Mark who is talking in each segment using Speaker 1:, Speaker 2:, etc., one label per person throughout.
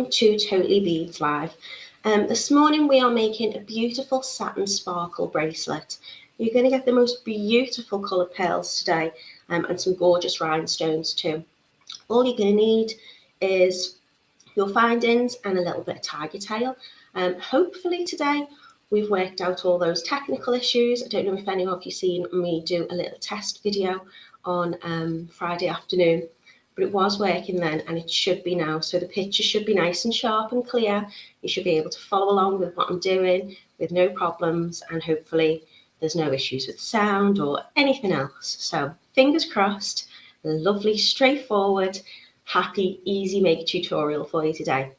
Speaker 1: to Totally Beads Live. This morning we are making a beautiful satin sparkle bracelet. You're going to get the most beautiful coloured pearls today and some gorgeous rhinestones too. All you're going to need is your findings and a little bit of tiger tail. Hopefully today we've worked out all those technical issues. I don't know if any of you seen me do a little test video on Friday afternoon, but it was working then and it should be now. So the picture should be nice and sharp and clear. You should be able to follow along with what I'm doing with no problems, and hopefully there's no issues with sound or anything else. So fingers crossed, lovely, straightforward, happy, easy make tutorial for you today.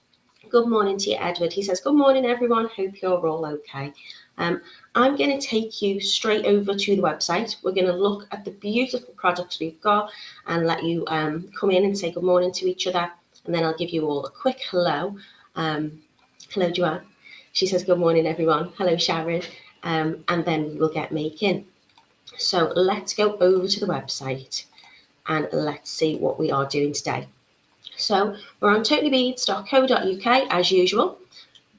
Speaker 1: Good morning to you, Edward. He says, good morning, everyone. Hope you're all okay. I'm going to take you straight over to the website. We're going to look at the beautiful products we've got and let you come in and say good morning to each other. And then I'll give you all a quick hello. Hello, Joanne. She says, good morning, everyone. Hello, Sharon. And then we will get making. So let's go over to the website and let's see what we are doing today. So we're on totallybeads.co.uk as usual.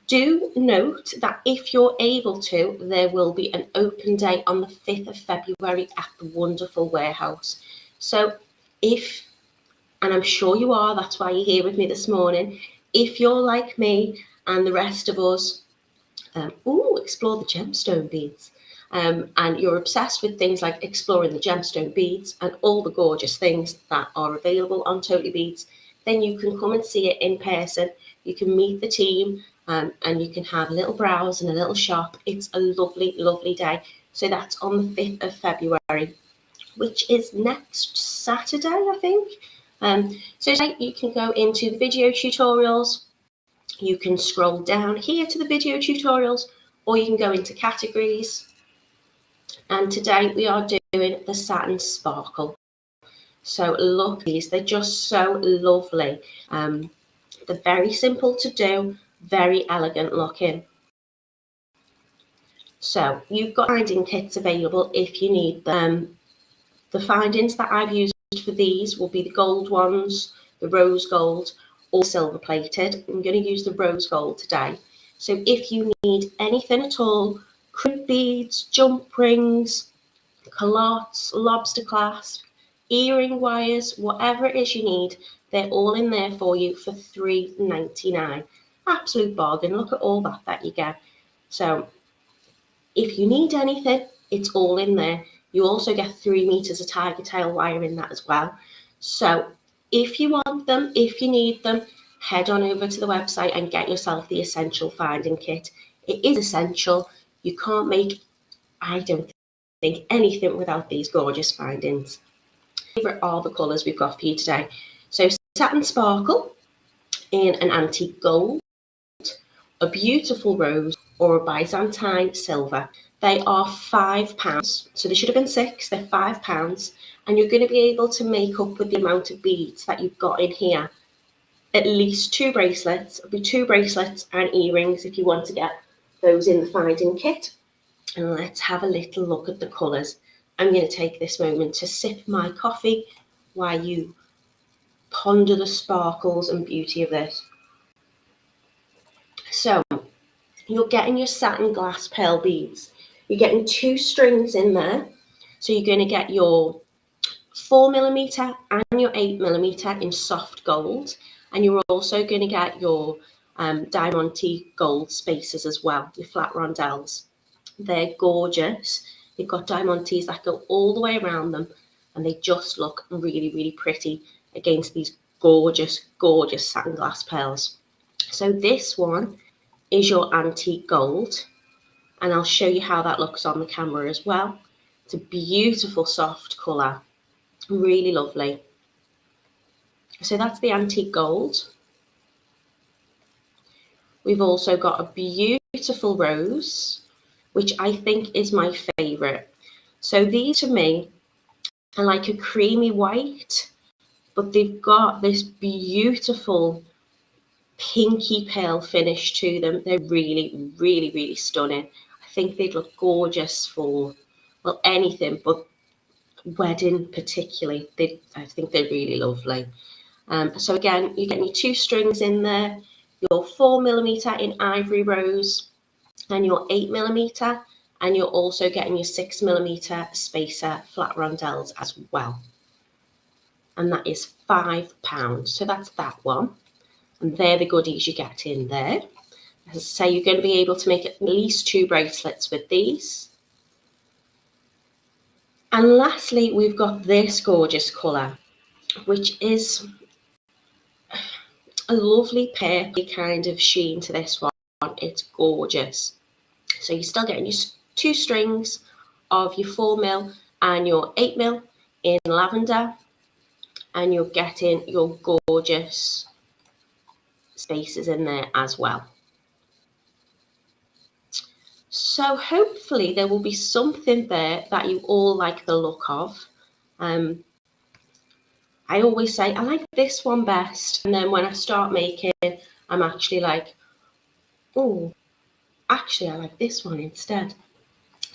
Speaker 1: Do note that if you're able to, there will be an open day on the 5th of February at the wonderful warehouse. So if, and I'm sure you are, that's why you're here with me this morning, if you're like me and the rest of us, explore the gemstone beads, and you're obsessed with things like exploring the gemstone beads and all the gorgeous things that are available on Totally Beads, then you can come and see it in person. You can meet the team. And you can have a little browse and a little shop. It's a lovely, lovely day. So that's on the 5th of February, which is next Saturday, I think. So you can go into the video tutorials. You can scroll down here to the video tutorials, or you can go into categories. And today we are doing the Satin Sparkle. So look, they're just so lovely. They're very simple to do. Very elegant looking. So you've got finding kits available if you need them. The findings that I've used for these will be the gold ones, the rose gold, or silver plated. I'm going to use the rose gold today. So if you need anything at all, crimp beads, jump rings, calottes, lobster clasp, earring wires, whatever it is you need, they're all in there for you for $3.99. Absolute bargain. Look at all that you get. So if you need anything, it's all in there. You also get 3 meters of tiger tail wire in that as well. So if you want them, if you need them, head on over to the website and get yourself the essential finding kit. It is essential. You can't make, I don't think, anything without these gorgeous findings. Favorite are the colors we've got for you today. So Satin Sparkle in an antique gold, a beautiful rose, or a Byzantine silver. They are £5. So they should have been £6. They're £5. And you're going to be able to make up with the amount of beads that you've got in here. At least 2 bracelets. It'll be 2 bracelets and earrings if you want to get those in the finding kit. And let's have a little look at the colours. I'm going to take this moment to sip my coffee while you ponder the sparkles and beauty of this. So you're getting your Satin Glass Pearl Beads. You're getting 2 strings in there. So you're going to get your 4mm and your 8mm in soft gold. And you're also going to get your Diamante gold spaces as well, your flat rondelles. They're gorgeous. You've got diamantes that go all the way around them, and they just look really, really pretty against these gorgeous, gorgeous satin glass pearls. So this one is your antique gold, and I'll show you how that looks on the camera as well. It's a beautiful soft colour, really lovely. So that's the antique gold. We've also got a beautiful rose, which I think is my favourite. So these to me are like a creamy white, but they've got this beautiful pinky pearl finish to them. They're really, really, really stunning. I think they'd look gorgeous for, well, anything, but wedding particularly. I think they're really lovely. So again, you're getting your 2 strings in there. your 4mm in Ivory Rose, and your 8mm, and you're also getting your 6mm spacer flat rondelles as well. And that is £5. So that's that one. And they're the goodies you get in there. As I say, you're going to be able to make at least 2 bracelets with these. And lastly, we've got this gorgeous colour, which is a lovely purpley kind of sheen to this one. It's gorgeous. So you're still getting your 2 strings of your 4mm and your 8mm in lavender, and you're getting your gorgeous spaces in there as well. So hopefully there will be something there that you all like the look of. I always say I like this one best, and then when I start making, I'm actually like, oh, actually I like this one instead.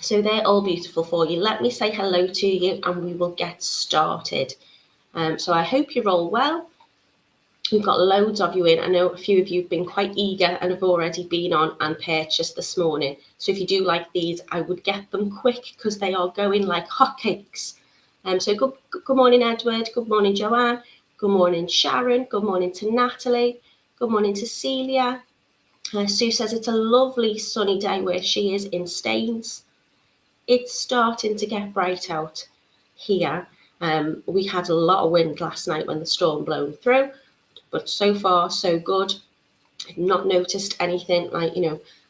Speaker 1: So they're all beautiful for you. Let me say hello to you and we will get started. So I hope you're all well. We've got loads of you in. I know a few of you have been quite eager and have already been on and purchased this morning. So if you do like these, I would get them quick because they are going like hotcakes. So good morning, Edward. Good morning, Joanne. Good morning, Sharon. Good morning to Natalie. Good morning to Celia. Sue says it's a lovely sunny day where she is in Staines. It's starting to get bright out here. We had a lot of wind last night when the storm blown through, but so far so good. I've not noticed anything like,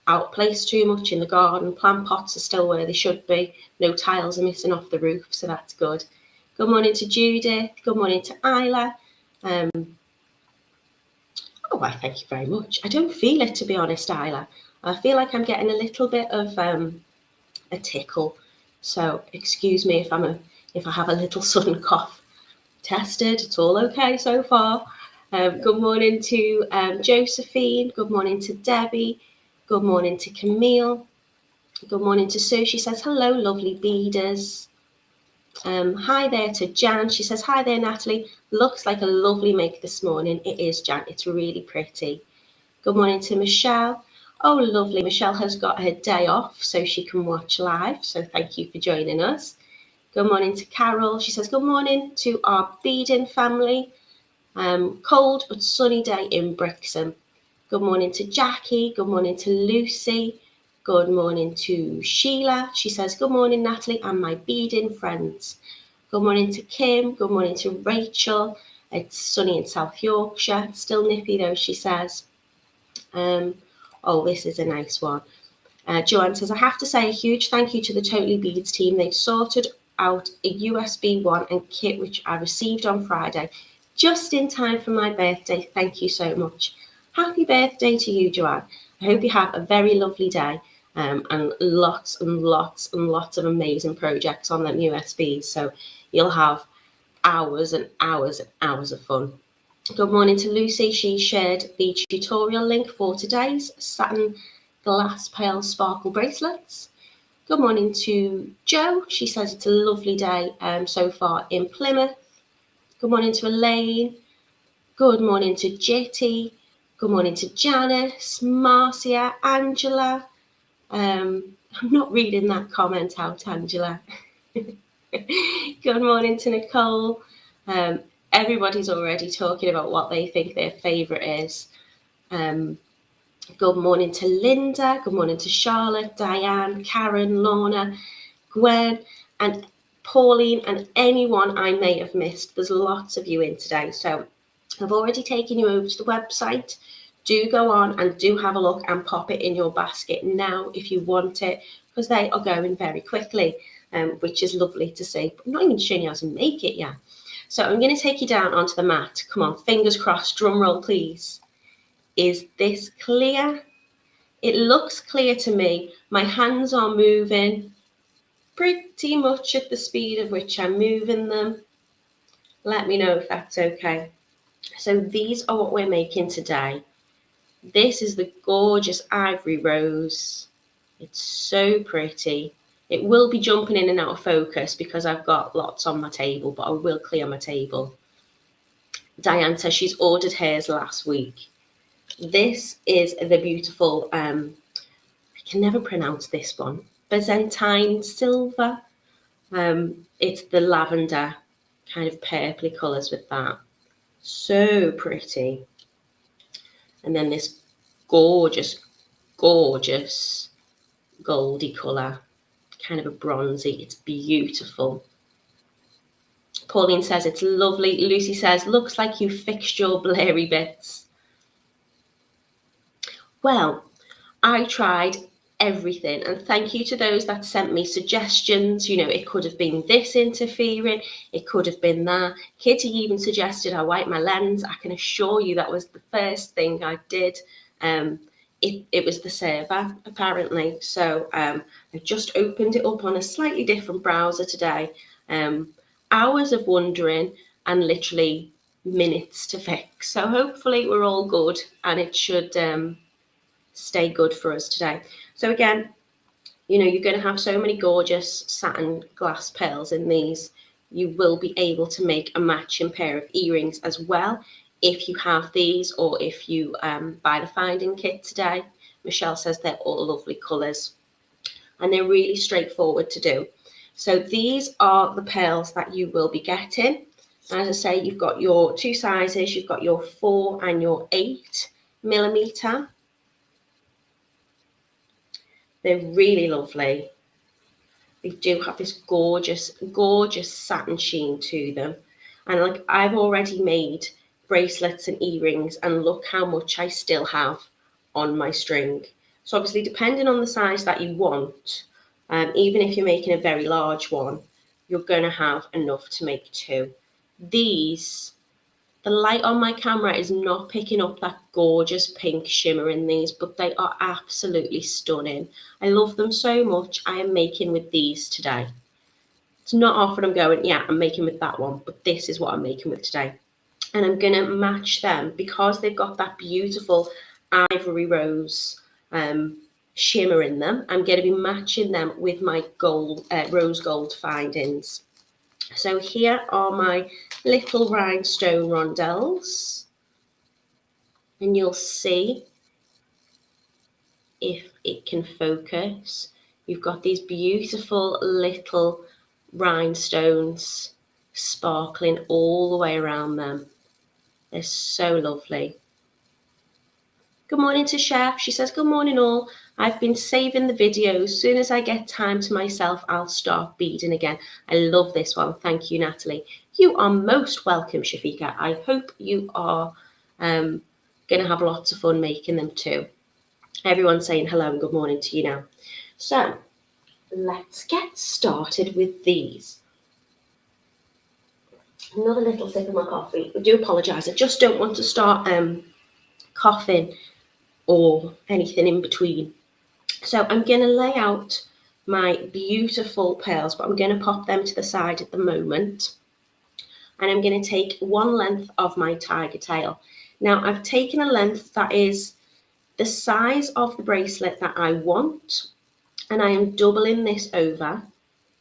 Speaker 1: outplaced too much in the garden. Plant pots are still where they should be. No tiles are missing off the roof, so that's good. Good morning to Judith. Good morning to Isla. I thank you very much. I don't feel it, to be honest, Isla. I feel like I'm getting a little bit of a tickle, so excuse me if I have a little sudden cough. Tested, it's all okay so far. Good morning to Josephine. Good morning to Debbie. Good morning to Camille. Good morning to Sue. She says hello, lovely beaders. Hi there to Jan. She says hi there, Natalie. Looks like a lovely make this morning. It is, Jan. It's really pretty. Good morning to Michelle. Oh, lovely. Michelle has got her day off so she can watch live. So thank you for joining us. Good morning to Carol. She says, good morning to our beading family. Cold but sunny day in Brixham. Good morning to Jackie. Good morning to Lucy. Good morning to Sheila. She says, good morning, Natalie and my beading friends. Good morning to Kim. Good morning to Rachel. It's sunny in South Yorkshire. It's still nippy though, she says. This is a nice one. Joanne says, I have to say a huge thank you to the Totally Beads team. They've sorted out a USB one and kit which I received on Friday, just in time for my birthday. Thank you so much. Happy birthday to you, Joanne. I hope you have a very lovely day and lots and lots and lots of amazing projects on them USBs. So you'll have hours and hours and hours of fun. Good morning to Lucy. She shared the tutorial link for today's Satin Glass Pearl Sparkle Bracelets. Good morning to Jo. She says it's a lovely day so far in Plymouth. Good morning to Elaine. Good morning to Jitty. Good morning to Janice, Marcia, Angela. I'm not reading that comment out, Angela. Good morning to Nicole. Everybody's already talking about what they think their favourite is. Good morning to Linda. Good morning to Charlotte, Diane, Karen, Lorna, Gwen, and Pauline, and anyone I may have missed. There's lots of you in today. So I've already taken you over to the website. Do go on and do have a look and pop it in your basket now if you want it, because they are going very quickly, which is lovely to see. But I'm not even showing you how to make it yet. So I'm going to take you down onto the mat. Come on, fingers crossed, drum roll please. Is this clear? It looks clear to me. My hands are moving pretty much at the speed of which I'm moving them. Let me know if that's okay. So these are what we're making today. This is the gorgeous Ivory Rose. It's so pretty. It will be jumping in and out of focus because I've got lots on my table, but I will clear my table. Diane says she's ordered hers last week. This is the beautiful, I can never pronounce this one, Byzantine silver. It's the lavender kind of purpley colours with that. So pretty. And then this gorgeous, gorgeous goldy colour, kind of a bronzy. It's beautiful. Pauline says it's lovely. Lucy says, looks like you fixed your blurry bits. Well, I tried everything, and thank you to those that sent me suggestions. You know, it could have been this interfering, it could have been that. Kitti even suggested I wipe my lens. I can assure you that was the first thing I did. It was the server, apparently. So I just opened it up on a slightly different browser today. Hours of wondering and literally minutes to fix. So hopefully we're all good, and it should stay good for us today. So again, you know, you're going to have so many gorgeous satin glass pearls in these. You will be able to make a matching pair of earrings as well if you have these, or if you buy the finding kit today. Michelle says they're all lovely colours and they're really straightforward to do. So these are the pearls that you will be getting. As I say, you've got your two sizes. You've got your 4 and your 8mm. They're really lovely. They do have this gorgeous, gorgeous satin sheen to them. And like, I've already made bracelets and earrings, and look how much I still have on my string. So obviously, depending on the size that you want, even if you're making a very large one, you're going to have enough to make 2. These, the light on my camera is not picking up that gorgeous pink shimmer in these, but they are absolutely stunning. I love them so much. I am making with these today. It's not often I'm going, yeah, I'm making with that one, but this is what I'm making with today. And I'm going to match them because they've got that beautiful ivory rose shimmer in them. I'm going to be matching them with my gold, rose gold findings. So here are my little rhinestone rondelles, and you'll see if it can focus. You've got these beautiful little rhinestones sparkling all the way around them. They're so lovely. Good morning to Chef. She says, good morning all. I've been saving the videos. As soon as I get time to myself, I'll start beading again. I love this one. Thank you, Natalie. You are most welcome, Shafika. I hope you are going to have lots of fun making them too. Everyone's saying hello and good morning to you now. So let's get started with these. Another little sip of my coffee. I do apologise. I just don't want to start coughing or anything in between. So I'm going to lay out my beautiful pearls, but I'm going to pop them to the side at the moment. And I'm going to take one length of my tiger tail. Now I've taken a length that is the size of the bracelet that I want, and I am doubling this over.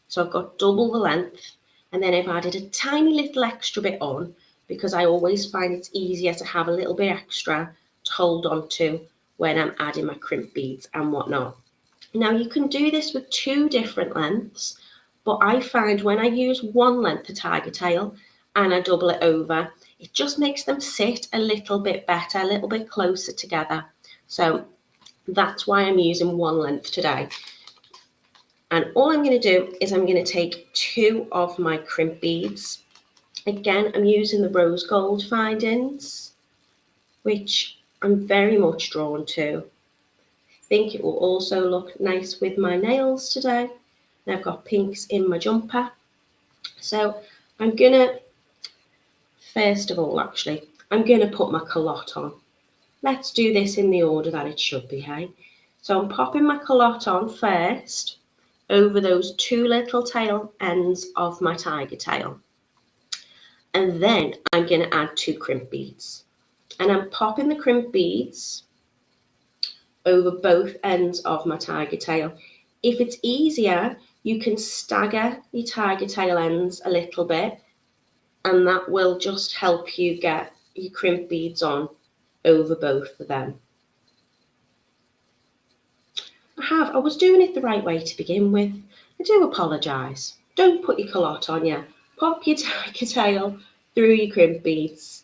Speaker 1: So I've got double the length, and then I've added a tiny little extra bit on because I always find it's easier to have a little bit extra to hold on to when I'm adding my crimp beads and whatnot. Now you can do this with 2 different lengths, but I find when I use one length of tiger tail and I double it over, it just makes them sit a little bit better, a little bit closer together. So that's why I'm using one length today. And all I'm going to do is I'm going to take 2 of my crimp beads. Again, I'm using the rose gold findings, which I'm very much drawn to. I think it will also look nice with my nails today. And I've got pinks in my jumper. So I'm going to, first of all, actually, I'm going to put my calotte on. Let's do this in the order that it should be, hey? So I'm popping my calotte on first over those 2 little tail ends of my tiger tail. And then I'm going to add 2 crimp beads. And I'm popping the crimp beads over both ends of my tiger tail. If it's easier, you can stagger your tiger tail ends a little bit, and that will just help you get your crimp beads on over both of them. I was doing it the right way to begin with. I do apologise. Don't put your calotte on you. Pop your tiger tail through your crimp beads.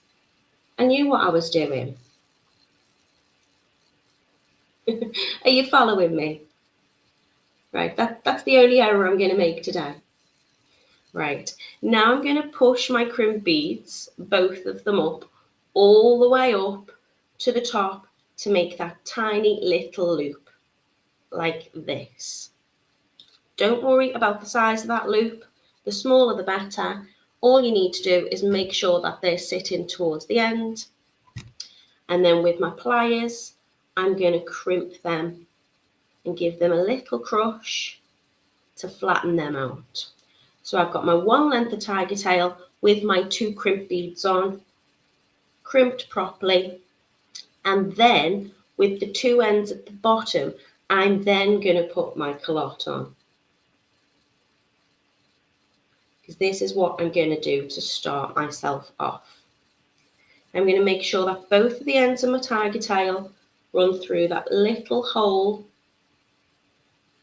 Speaker 1: I knew what I was doing. Are you following me? Right, that's the only error I'm going to make today. Right, now I'm going to push my crimp beads, both of them up, all the way up to the top to make that tiny little loop, like this. Don't worry about the size of that loop. The smaller the better. All you need to do is make sure that they're sitting towards the end. And then with my pliers, I'm going to crimp them and give them a little crush to flatten them out. So I've got my one length of tiger tail with my 2 crimp beads on, crimped properly. And then with the 2 ends at the bottom, I'm then going to put my calotte on. Because this is what I'm going to do to start myself off. I'm going to make sure that both of the ends of my tiger tail run through that little hole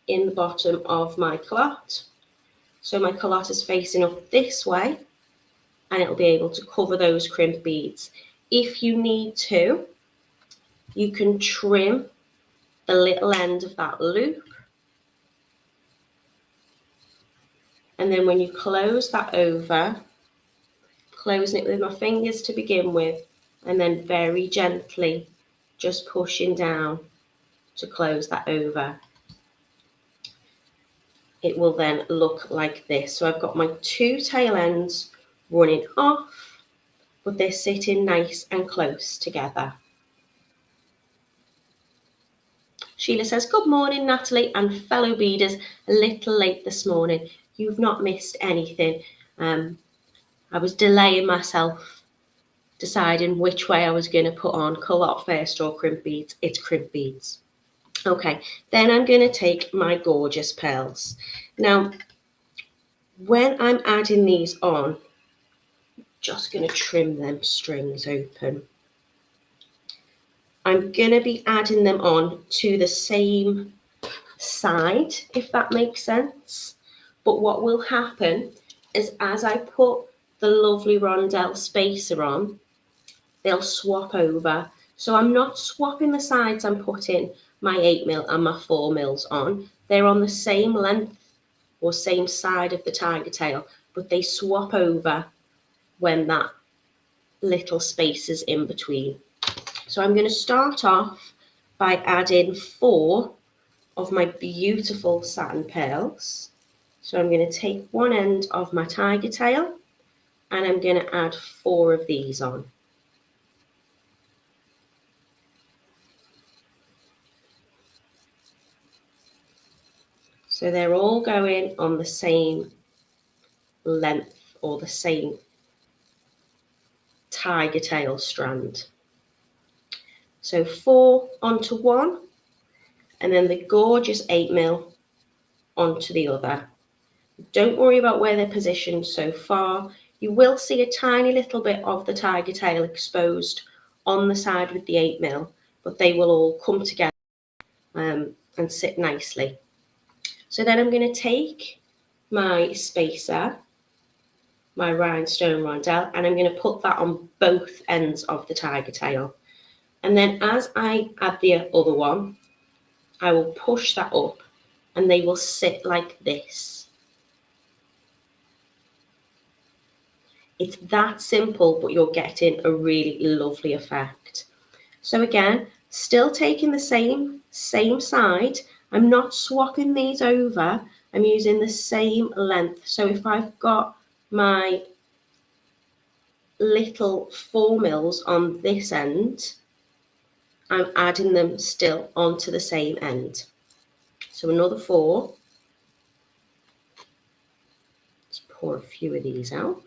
Speaker 1: in the bottom of my calotte. So my calotte is facing up this way and it'll be able to cover those crimp beads. If you need to, you can trim the little end of that loop. And then when you close that over, closing it with my fingers to begin with, and then very gently just pushing down to close that over. It will then look like this. So I've got my 2 tail ends running off, but they're sitting nice and close together. Sheila says, good morning, Natalie and fellow beaders. A little late this morning. You've not missed anything. I was delaying myself, deciding which way I was going to put on calotte first or crimp beads. It's crimp beads. Okay, then I'm going to take my gorgeous pearls. Now, when I'm adding these on, I'm just going to trim them strings open. I'm going to be adding them on to the same side, if that makes sense. But what will happen is as I put the lovely rondelle spacer on, they'll swap over. So I'm not swapping the sides I'm putting my 8mm and my 4mm on. They're on the same length or same side of the tiger tail, but they swap over when that little space is in between. So I'm going to start off by adding 4 of my beautiful satin pearls. So I'm going to take one end of my tiger tail and I'm going to add 4 of these on. So they're all going on the same length or the same tiger tail strand. So 4 onto one, and then the gorgeous 8mm onto the other. Don't worry about where they're positioned so far. You will see a tiny little bit of the tiger tail exposed on the side with the 8mm, but they will all come together and sit nicely. So then I'm going to take my spacer, my rhinestone rondelle, and I'm going to put that on both ends of the tiger tail. And then as I add the other one, I will push that up and they will sit like this. It's that simple, but you're getting a really lovely effect. So again, still taking the same side. I'm not swapping these over. I'm using the same length. So if I've got my little 4mm on this end, I'm adding them still onto the same end. So another 4. Let's pour a few of these out.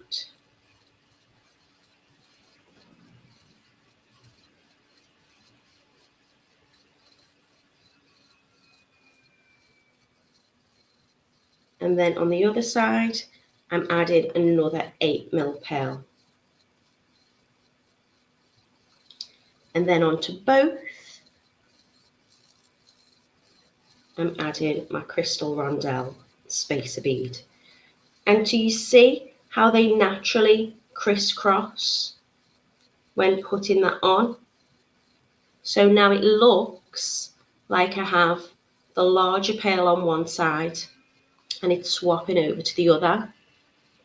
Speaker 1: And then on the other side, I'm adding another 8mm pearl. And then onto both, I'm adding my crystal rondelle spacer bead. And do you see how they naturally crisscross when putting that on? So now it looks like I have the larger pearl on one side and it's swapping over to the other,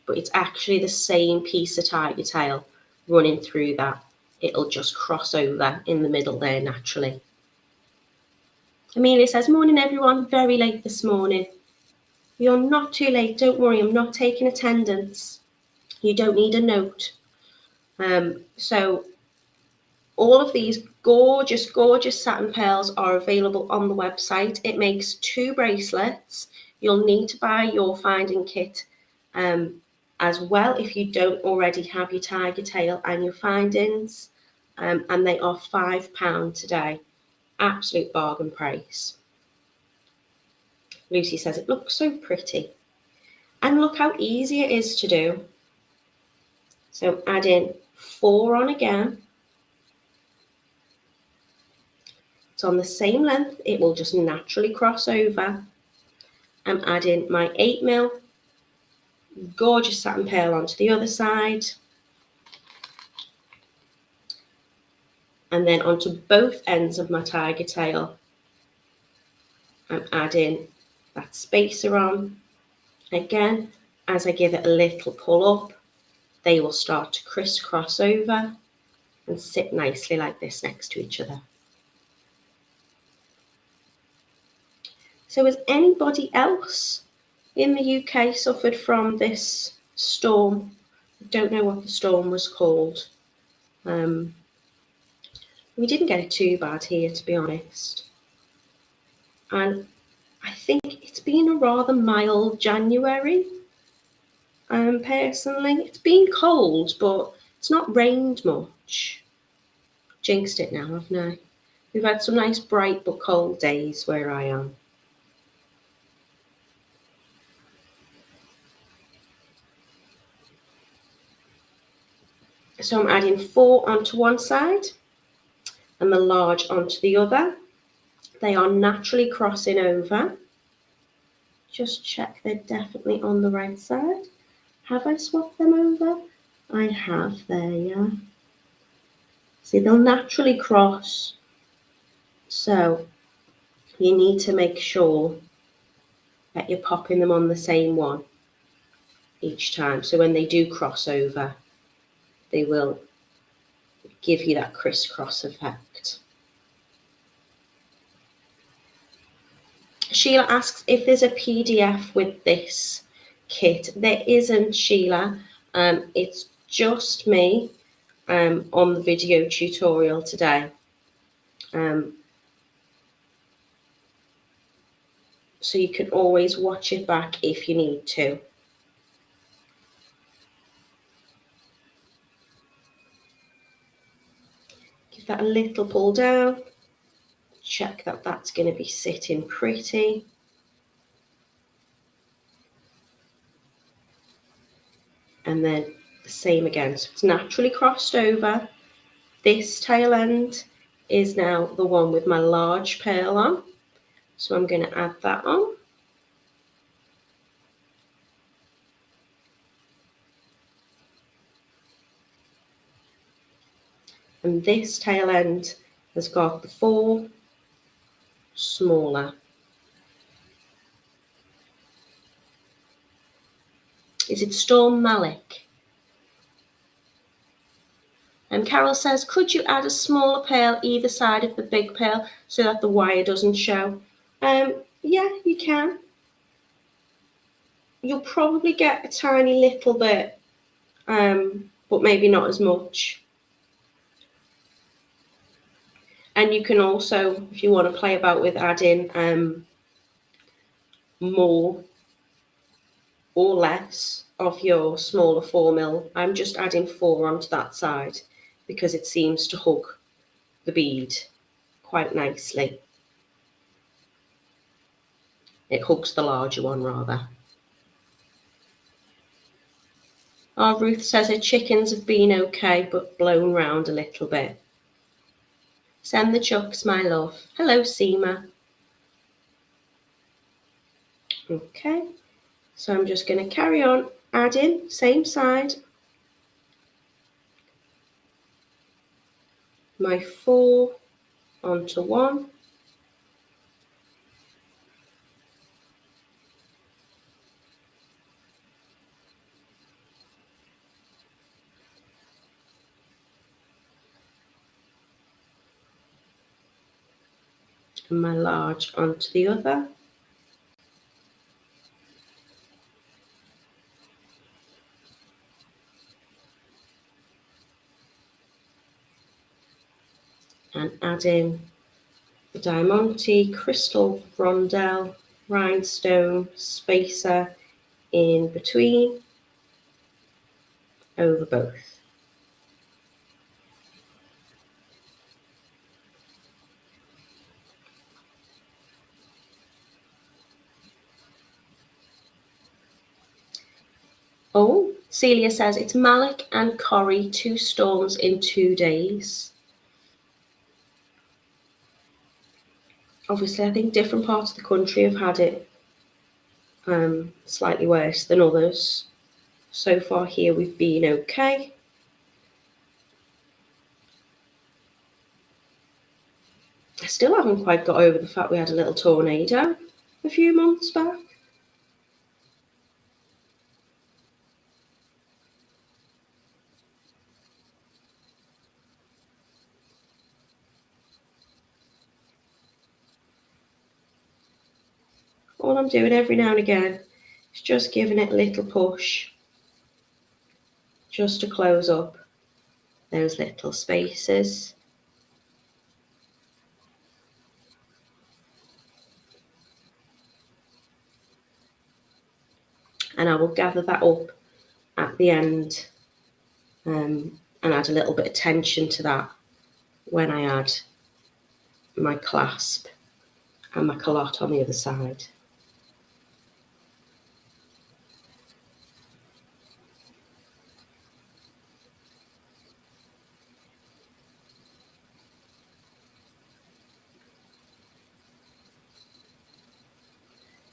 Speaker 1: but it's actually the same piece of tiger tail running through that. It'll just cross over in the middle there naturally. Amelia says, morning everyone, very late this morning. You're not too late, don't worry, I'm not taking attendance. You don't need a note. So all of these gorgeous, gorgeous satin pearls are available on the website. It makes 2 bracelets. You'll need to buy your finding kit as well if you don't already have your tiger tail and your findings. And they are £5 today. Absolute bargain price. Lucy says, it looks so pretty. And look how easy it is to do. So I'm adding 4 on again. It's on the same length, it will just naturally cross over. I'm adding my 8mm gorgeous satin pearl onto the other side. And then onto both ends of my tiger tail, I'm adding that spacer on. Again, as I give it a little pull up, they will start to crisscross over and sit nicely like this next to each other. So has anybody else in the UK suffered from this storm? I don't know what the storm was called. We didn't get it too bad here, to be honest. And I think it's been a rather mild January. Personally, it's been cold, but it's not rained much. Jinxed it now, haven't I? We've had some nice bright but cold days where I am. So I'm adding 4 onto one side and the large onto the other. They are naturally crossing over. Just check they're definitely on the right side. Have I swapped them over? I have there, yeah. See, they'll naturally cross. So you need to make sure that you're popping them on the same one each time. So when they do cross over, they will give you that crisscross effect. Sheila asks if there's a PDF with this kit. There isn't, Sheila. It's just me on the video tutorial today. So you can always watch it back if you need to. Give that a little pull down. Check that that's going to be sitting pretty. And then the same again. So it's naturally crossed over. This tail end is now the one with my large pearl on. So I'm going to add that on. And this tail end has got the 4 smaller. Is it Storm Malik? And Carol says, could you add a smaller pearl either side of the big pearl so that the wire doesn't show? Yeah, you can. You'll probably get a tiny little bit, but maybe not as much. And you can also, if you want to play about with adding more or less of your smaller 4mm, I'm just adding 4 onto that side because it seems to hug the bead quite nicely. It hugs the larger one rather. Ruth says her chickens have been okay but blown round a little bit. Send the chucks, my love. Hello, Seema. Okay, so I'm just going to carry on adding, same side, my 4 onto 1. And my large onto the other. And add in the Diamante crystal rondelle rhinestone spacer in between over both. Oh, Celia says it's Malik and Corrie, 2 storms in 2 days. Obviously, I think different parts of the country have had it slightly worse than others. So far here we've been okay. I still haven't quite got over the fact we had a little tornado a few months back. All I'm doing every now and again is just giving it a little push, just to close up those little spaces. And I will gather that up at the end and add a little bit of tension to that when I add my clasp and my calotte on the other side.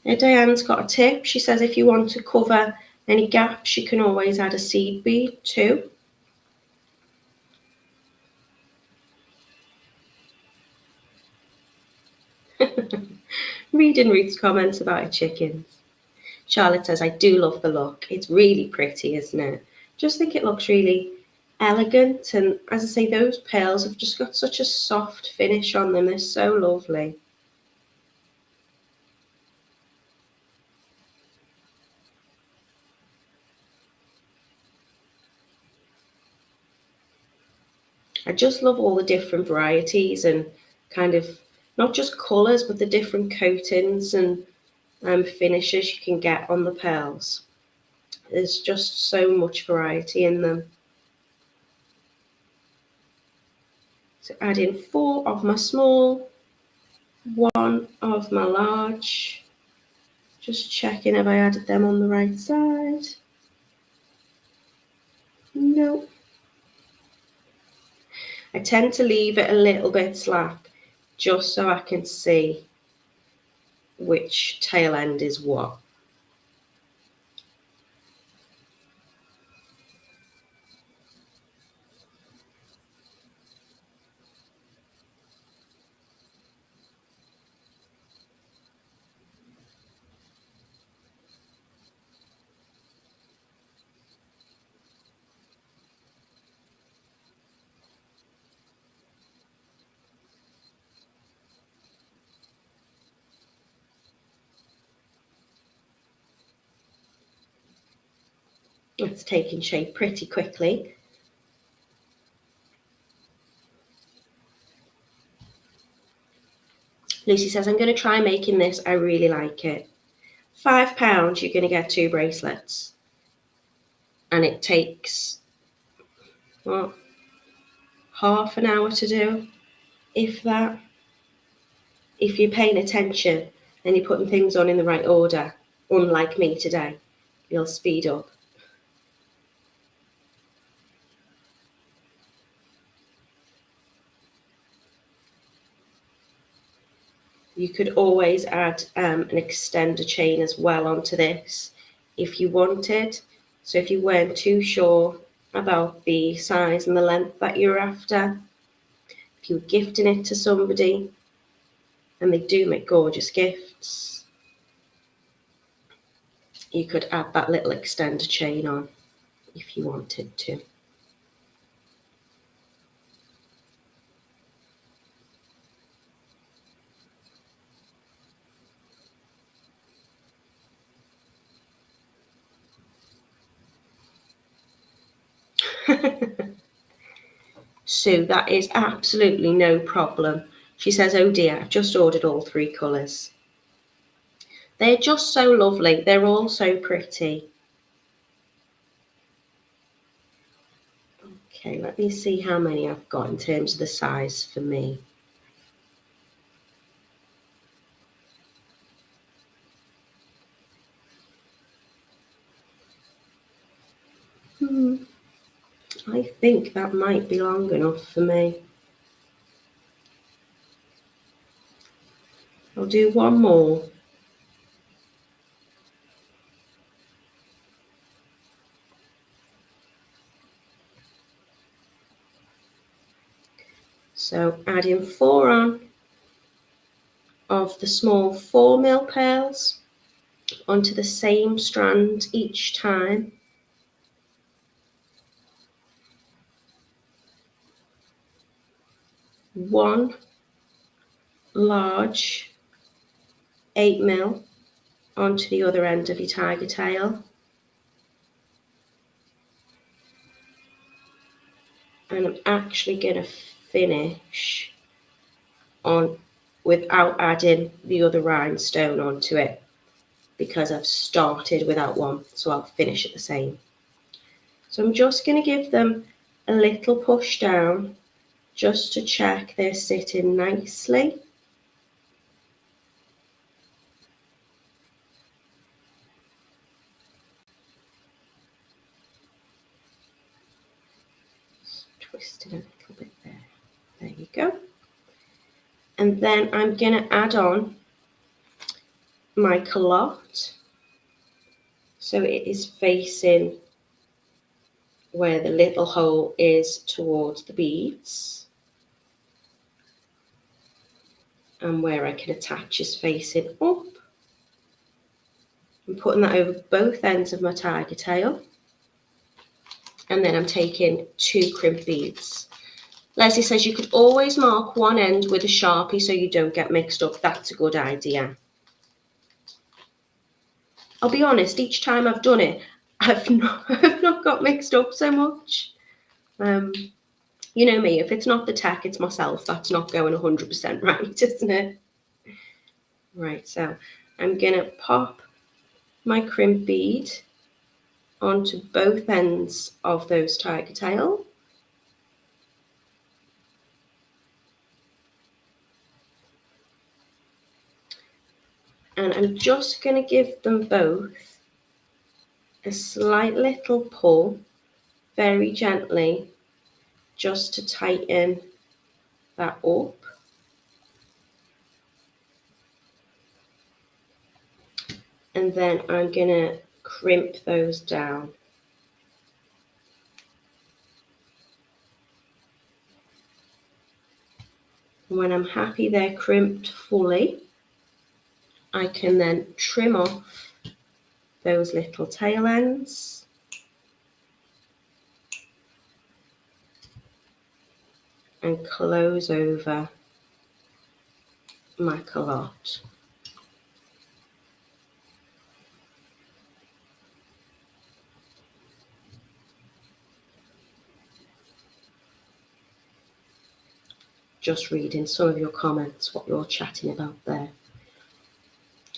Speaker 1: Now Diane's got a tip. She says if you want to cover any gaps, you can always add a seed bead too. Reading Ruth's comments about her chickens. Charlotte says, I do love the look. It's really pretty, isn't it? Just think it looks really elegant. And as I say, those pearls have just got such a soft finish on them. They're so lovely. I just love all the different varieties and kind of not just colours, but the different coatings and finishes you can get on the pearls. There's just so much variety in them. So add in 4 of my small, 1 of my large. Just checking if I added them on the right side. No. I tend to leave it a little bit slack just so I can see which tail end is what. It's taking shape pretty quickly. Lucy says, I'm going to try making this. I really like it. £5, you're going to get 2 bracelets. And it takes, what, half an hour to do, if that. If you're paying attention and you're putting things on in the right order, unlike me today, you'll speed up. You could always add an extender chain as well onto this if you wanted. So if you weren't too sure about the size and the length that you're after, if you were gifting it to somebody, and they do make gorgeous gifts, you could add that little extender chain on if you wanted to. Sue, that is absolutely no problem. She says, oh dear, I've just ordered all 3 colours. They're just so lovely. They're all so pretty. Okay, let me see how many I've got in terms of the size for me. I think that might be long enough for me. I'll do one more. So adding 4 on of the small 4mm pearls onto the same strand each time. One large 8mm onto the other end of your tiger tail. And I'm actually going to finish on without adding the other rhinestone onto it, because I've started without one, so I'll finish it the same. So I'm just going to give them a little push down just to check they're sitting nicely. Just twist it a little bit there. There you go. And then I'm going to add on my calotte. So it is facing where the little hole is towards the beads, and where I can attach is facing up. I'm putting that over both ends of my tiger tail, and then I'm taking 2 crimp beads. Leslie says you could always mark one end with a Sharpie so you don't get mixed up. That's a good idea. I'll be honest, each time I've done it, I've not got mixed up so much. You know me, if it's not the tech, it's myself that's not going 100% right, isn't it? Right, so I'm going to pop my crimp bead onto both ends of those tiger tail. And I'm just going to give them both a slight little pull, very gently, just to tighten that up. And then I'm going to crimp those down. When I'm happy they're crimped fully, I can then trim off those little tail ends. And close over my calotte. Just reading some of your comments, what you're chatting about there.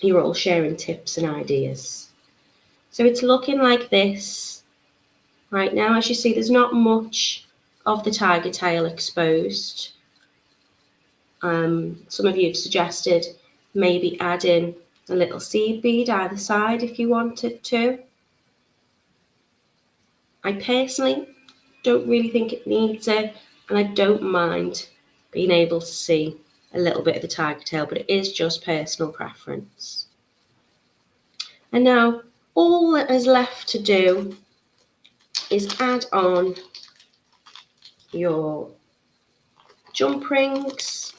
Speaker 1: You're all sharing tips and ideas. So it's looking like this right now. As you see, there's not much of the tiger tail exposed. Some of you have suggested maybe adding a little seed bead either side if you wanted to. I personally don't really think it needs it, and I don't mind being able to see a little bit of the tiger tail, but it is just personal preference. And now all that is left to do is add on your jump rings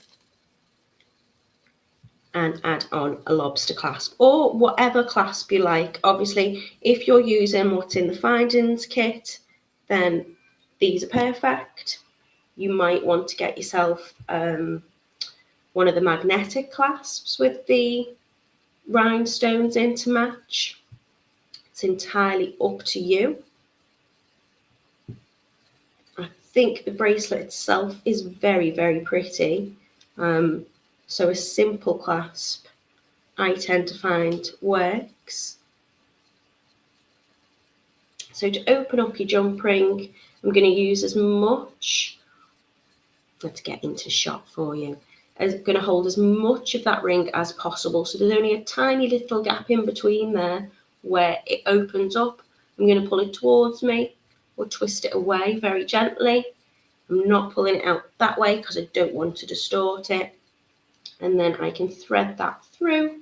Speaker 1: and add on a lobster clasp or whatever clasp you like. Obviously, if you're using what's in the findings kit, then these are perfect. You might want to get yourself one of the magnetic clasps with the rhinestones in to match. It's entirely up to you. I think the bracelet itself is very, very pretty. So a simple clasp I tend to find works. So to open up your jump ring, I'm going to use as much, let's get into shot for you, I'm going to hold as much of that ring as possible. So there's only a tiny little gap in between there where it opens up. I'm going to pull it towards me or twist it away very gently. I'm not pulling it out that way because I don't want to distort it. And then I can thread that through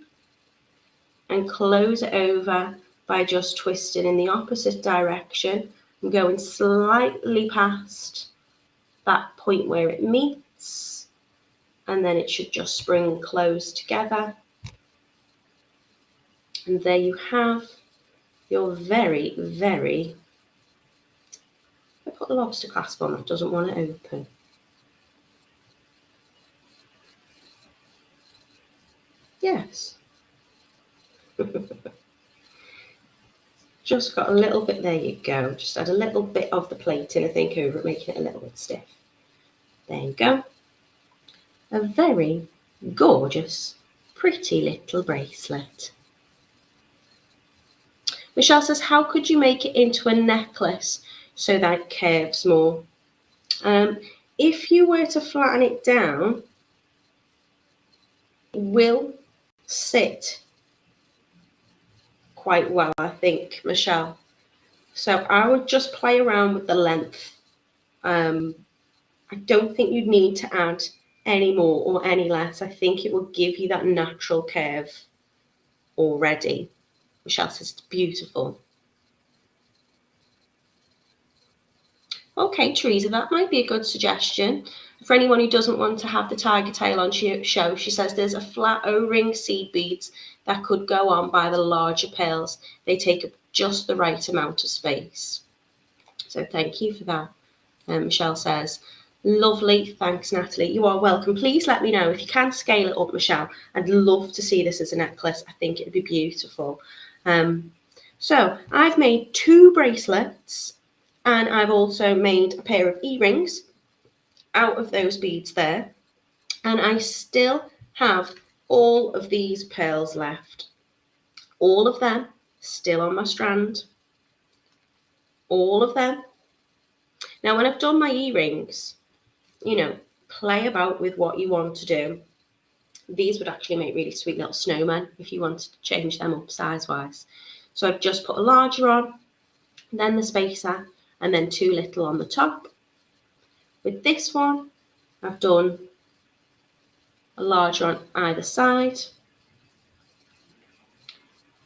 Speaker 1: and close it over by just twisting in the opposite direction. I'm going slightly past that point where it meets, and then it should just spring close together. And there you have your very, very, I put the lobster clasp on, that doesn't want to open. Yes. Just got a little bit, there you go. Just add a little bit of the plating, I think, over it, making it a little bit stiff. There you go. A very gorgeous, pretty little bracelet. Michelle says, how could you make it into a necklace so that it curves more? If you were to flatten it down, it will sit quite well, I think, Michelle. So I would just play around with the length. I don't think you'd need to add any more or any less. I think it will give you that natural curve already. Michelle says it's beautiful. Okay, Teresa, that might be a good suggestion. For anyone who doesn't want to have the tiger tail on show, she says there's a flat O-ring seed beads that could go on by the larger pearls. They take up just the right amount of space. So thank you for that, Michelle says. Lovely, thanks Natalie. You are welcome. Please let me know if you can scale it up, Michelle. I'd love to see this as a necklace. I think it'd be beautiful. So I've made 2 bracelets, and I've also made a pair of earrings out of those beads there. And I still have all of these pearls left. All of them still on my strand. All of them. Now, when I've done my earrings, you know, play about with what you want to do. These would actually make really sweet little snowmen if you wanted to change them up size-wise. So I've just put a larger on, then the spacer, and then 2 little on the top. With this one, I've done a larger on either side.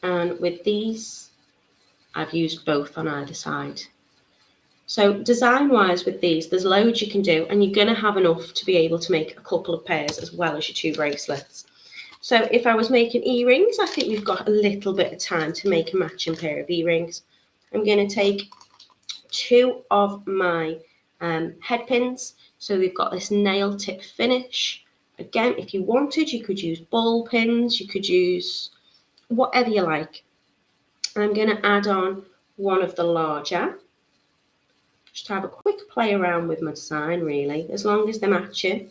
Speaker 1: And with these, I've used both on either side. So design-wise with these, there's loads you can do, and you're going to have enough to be able to make a couple of pairs as well as your 2 bracelets. So if I was making earrings, I think we've got a little bit of time to make a matching pair of earrings. I'm going to take 2 of my head pins. So we've got this nail tip finish. Again, if you wanted, you could use ball pins, you could use whatever you like. I'm going to add on one of the larger. Just have a quick play around with my design, really, as long as they're matching.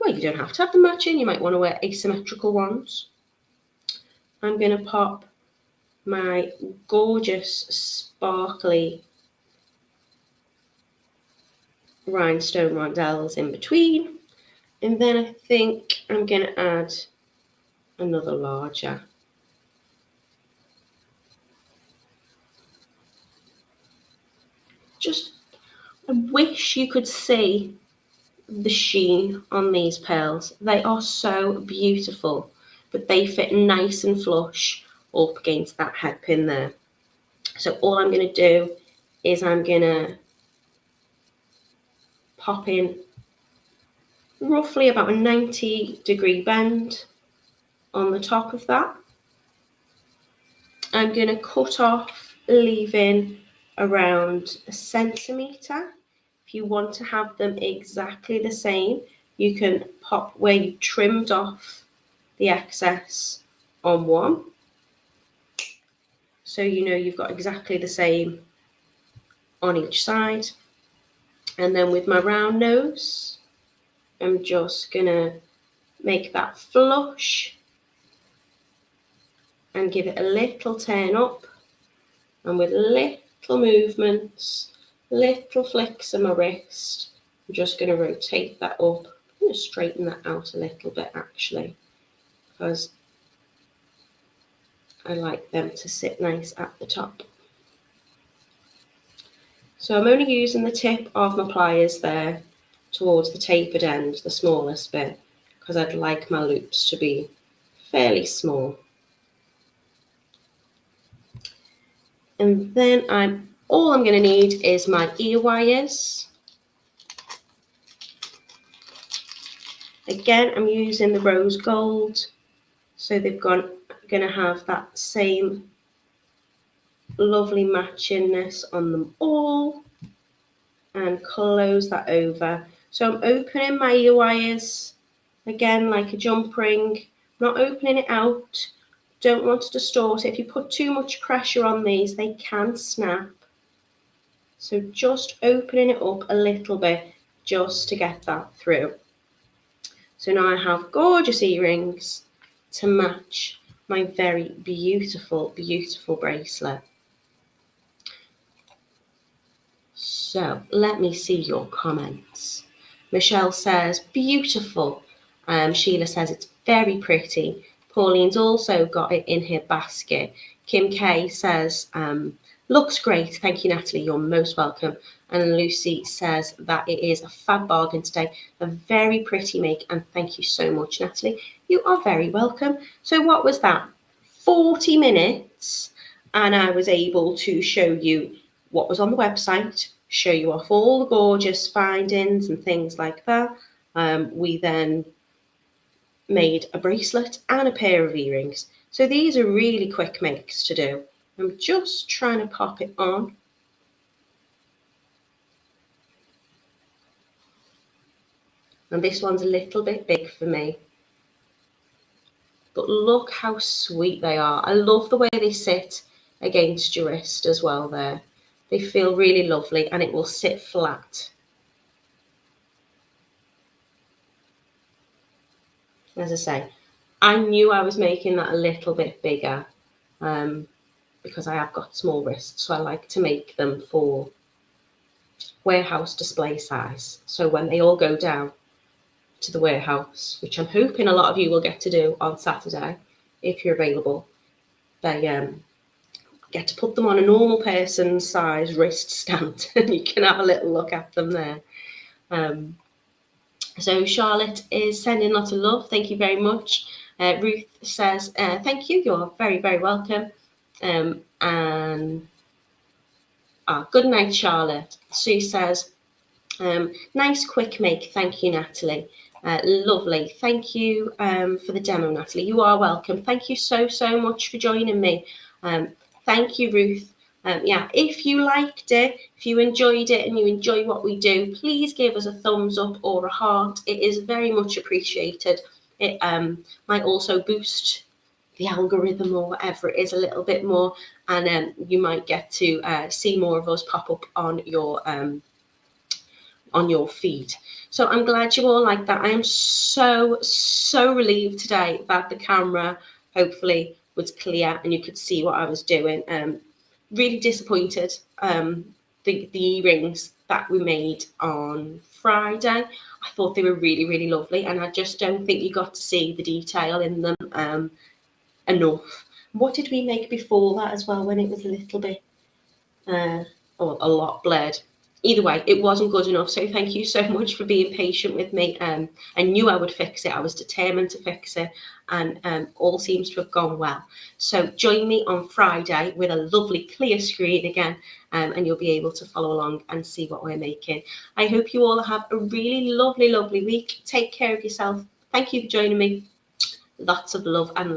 Speaker 1: Well, you don't have to have them matching. You might want to wear asymmetrical ones. I'm going to pop my gorgeous, sparkly rhinestone rondelles in between. And then I think I'm going to add another larger. Just, I wish you could see the sheen on these pearls. They are so beautiful, but they fit nice and flush up against that head pin there. So all I'm going to do is I'm going to pop in roughly about a 90-degree bend on the top of that. I'm going to cut off, leaving around a centimetre. If you want to have them exactly the same, you can pop where you trimmed off the excess on one. So you know you've got exactly the same on each side. And then with my round nose, I'm just going to make that flush and give it a little turn up. And with little movements, little flicks of my wrist, I'm just going to rotate that up. I'm going to straighten that out a little bit actually, because I like them to sit nice at the top. So I'm only using the tip of my pliers there towards the tapered end, the smallest bit, because I'd like my loops to be fairly small. And then all I'm going to need is my ear wires. Again, I'm using the rose gold, so they've going to have that same lovely matchingness on them all, and close that over. So I'm opening my ear wires again like a jump ring, not opening it out. Don't want to distort it. If you put too much pressure on these, they can snap. So just opening it up a little bit just to get that through. So now I have gorgeous earrings to match my very beautiful, beautiful bracelet. So let me see your comments. Michelle says, beautiful. Sheila says it's very pretty. Pauline's also got it in her basket. Kim K says, looks great. Thank you, Natalie. You're most welcome. And Lucy says that it is a fab bargain today. A very pretty make. And thank you so much, Natalie. You are very welcome. So what was that? 40 minutes. And I was able to show you what was on the website, show you off all the gorgeous findings and things like that. We then made a bracelet and a pair of earrings. So these are really quick makes to do. I'm just trying to pop it on. And this one's a little bit big for me. But look how sweet they are. I love the way they sit against your wrist as well there. They feel really lovely and it will sit flat. As I say, I knew I was making that a little bit bigger because I have got small wrists, so I like to make them for warehouse display size. So when they all go down to the warehouse, which I'm hoping a lot of you will get to do on Saturday, if you're available, they get to put them on a normal person's size wrist stand and you can have a little look at them there. So Charlotte is sending lots of love. Thank you very much. Ruth says, thank you. You're very, very welcome. And good night, Charlotte. Sue says, nice quick make. Thank you, Natalie. Lovely. Thank you for the demo, Natalie. You are welcome. Thank you so, so much for joining me. Thank you, Ruth. Yeah, if you liked it, if you enjoyed it and you enjoy what we do, please give us a thumbs up or a heart. It is very much appreciated. It might also boost the algorithm or whatever it is a little bit more, and you might get to see more of us pop up on your feed. So I'm glad you all like that. I am so, so relieved today that the camera hopefully was clear and you could see what I was doing. Really disappointed. The earrings that we made on Friday, I thought they were really, really lovely, and I just don't think you got to see the detail in them enough. What did we make before that as well when it was a little bit, a lot blurred? either way, it wasn't good enough. So thank you so much for being patient with me. I knew I would fix it. I was determined to fix it, and all seems to have gone well. So join me on Friday with a lovely clear screen again, and you'll be able to follow along and see what we're making. I hope you all have a really lovely, lovely week. Take care of yourself. Thank you for joining me. Lots of love and light.